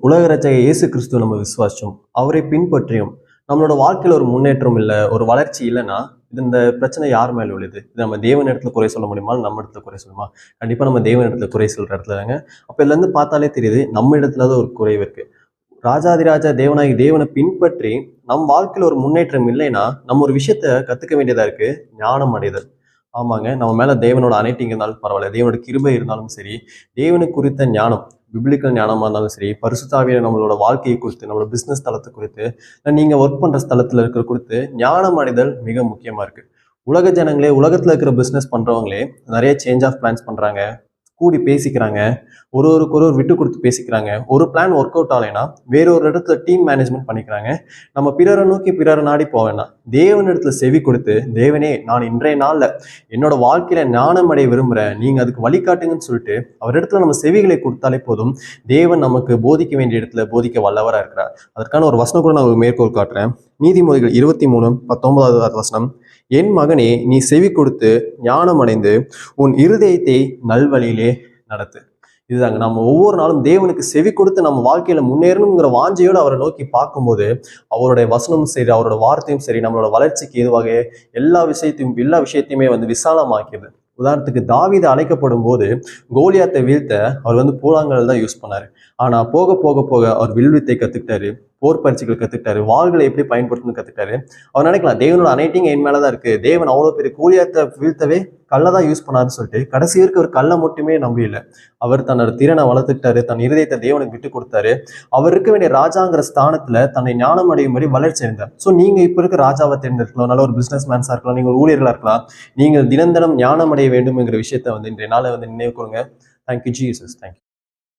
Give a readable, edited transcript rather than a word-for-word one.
உலக ரட்சகர் இயேசு கிறிஸ்துவ நம்ம விசுவாசிச்சோம், அவரை பின்பற்றியும் நம்மளோட வாழ்க்கையில ஒரு முன்னேற்றம் இல்லை, ஒரு வளர்ச்சி இல்லைன்னா இந்த பிரச்சனை யார் மேல விழுது? இது நம்ம தேவன் இடத்துல குறை சொல்ல முடியுமா, நம்ம இடத்துல குறை சொல்லுமா? கண்டிப்பா நம்ம தேவன் இடத்துல குறை சொல்ற இடத்துல தாங்க. அப்ப இதுல இருந்து பார்த்தாலே தெரியுது, நம்ம இடத்துல தான் ஒரு குறைவு இருக்கு. ராஜாதிராஜா தேவனாகி தேவனை பின்பற்றி நம் வாழ்க்கையில ஒரு முன்னேற்றம் இல்லைன்னா நம்ம ஒரு விஷயத்த கத்துக்க வேண்டியதா இருக்கு, ஞானம் அடைதல். ஆமாங்க. நம்ம மேல தேவனோட அனைட்டிங் இருந்தாலும் பரவாயில்ல, தேவனோட கிருபை இருந்தாலும் சரி, தேவனுக்கு குறித்த ஞானம், பிப்ளிக்கல் ஞானமா இருந்தாலும் சரி, பரிசுத்த ஆவியான நம்மளோட வாழ்க்கையை குறித்து, நம்மளோட பிசினஸ் தளத்தை குறித்து, நீங்க ஒர்க் பண்ற ஸ்தலத்துல இருக்கிற குறித்து ஞானம் அடைதல் மிக முக்கியமா இருக்கு. உலக ஜனங்களே, உலகத்துல இருக்கிற பிசினஸ் பண்றவங்களே நிறைய சேஞ்ச் ஆஃப் பிளான்ஸ் பண்றாங்க, கூடி பேசிக்கிறாங்க, ஒருவருக்கு ஒருவர் விட்டு கொடுத்து பேசிக்கிறாங்க. ஒரு பிளான் ஒர்க் அவுட் ஆகலைன்னா வேற ஒரு இடத்துல டீம் மேனேஜ்மெண்ட் பண்ணிக்கிறாங்க. நம்ம பிறரை நோக்கி பிறரை நாடி போவேன்னா தேவன் இடத்துல செவி கொடுத்து, தேவனே நான் இன்றைய நாள்ல என்னோட வாழ்க்கையில ஞானம் அடைய விரும்புறேன், நீங்க அதுக்கு வழிகாட்டுங்கன்னு சொல்லிட்டு அவர் இடத்துல நம்ம செவிகளை கொடுத்தாலே போதும், தேவன் நமக்கு போதிக்க வேண்டிய இடத்துல போதிக்க வல்லவரா இருக்கிறார். அதற்கான ஒரு வசனம் கூட நான் ஒரு மேற்கோள் காட்டுறேன். நீதிமொழிகள் 23:19 வசனம், என் மகனே நீ செவி கொடுத்து ஞானம் அடைந்து உன் இருதயத்தை நல்வழியிலே நடத்து. இதுதாங்க, நம்ம ஒவ்வொரு நாளும் தேவனுக்கு செவி கொடுத்து நம்ம வாழ்க்கையில முன்னேறணுங்கிற வாஞ்சையோடு அவரை நோக்கி பார்க்கும்போது அவருடைய வசனமும் சரி, அவரோட வார்த்தையும் சரி, நம்மளோட வளர்ச்சிக்கு எதுவாக எல்லா விஷயத்தையுமே விசாலமாக்கியது. உதாரணத்துக்கு தாவீது அழைக்கப்படும் போது கோலியாத்தை வீழ்த்த அவர் பூலாங்கல் தான் யூஸ் பண்ணாரு. ஆனா போக போக போக அவர் வில்வித்தை கத்துக்கிட்டாரு, போர் பயிற்சிகள் கத்துக்கிட்டாரு, வாள்களை எப்படி பயன்படுத்தணும்னு கத்துக்கிட்டாரு. அவர் நினைக்கலாம் தேவனோட அனைட்டிங் என் மேலதான் இருக்கு, தேவன் அவ்வளவு பெரிய கோலியாத்தை வீழ்த்தவே கல்லை யூஸ் பண்ணாருன்னு சொல்லிட்டு கடைசி வரைக்கும் அவர் கல்லை மட்டுமே நம்பியில்லை. அவர் தன்னோட திறனை வளர்த்துக்கிட்டாரு, தன் இருதயத்தை தேவனுக்கு விட்டு கொடுத்தாரு. அவர் இருக்க வேண்டிய ராஜாங்கிற ஸ்தானத்துல தன்னை ஞானம் அடையும்படி வளர்ச்சி அடைந்தார். ஸோ நீங்க இப்ப இருக்க ராஜாவை தேர்ந்தெடுக்கலாம், நல்ல ஒரு பிசினஸ் மேன்ஸா இருக்கலாம், நீங்க ஒரு ஊழியர்களா இருக்கலாம். நீங்கள் தினம் தினம் ஞானம் அடைய வேண்டும் என்கிற விஷயத்த இன்றைய நாளை நினைவு கூறுங்க. Thank you Jesus. தேங்க்யூ.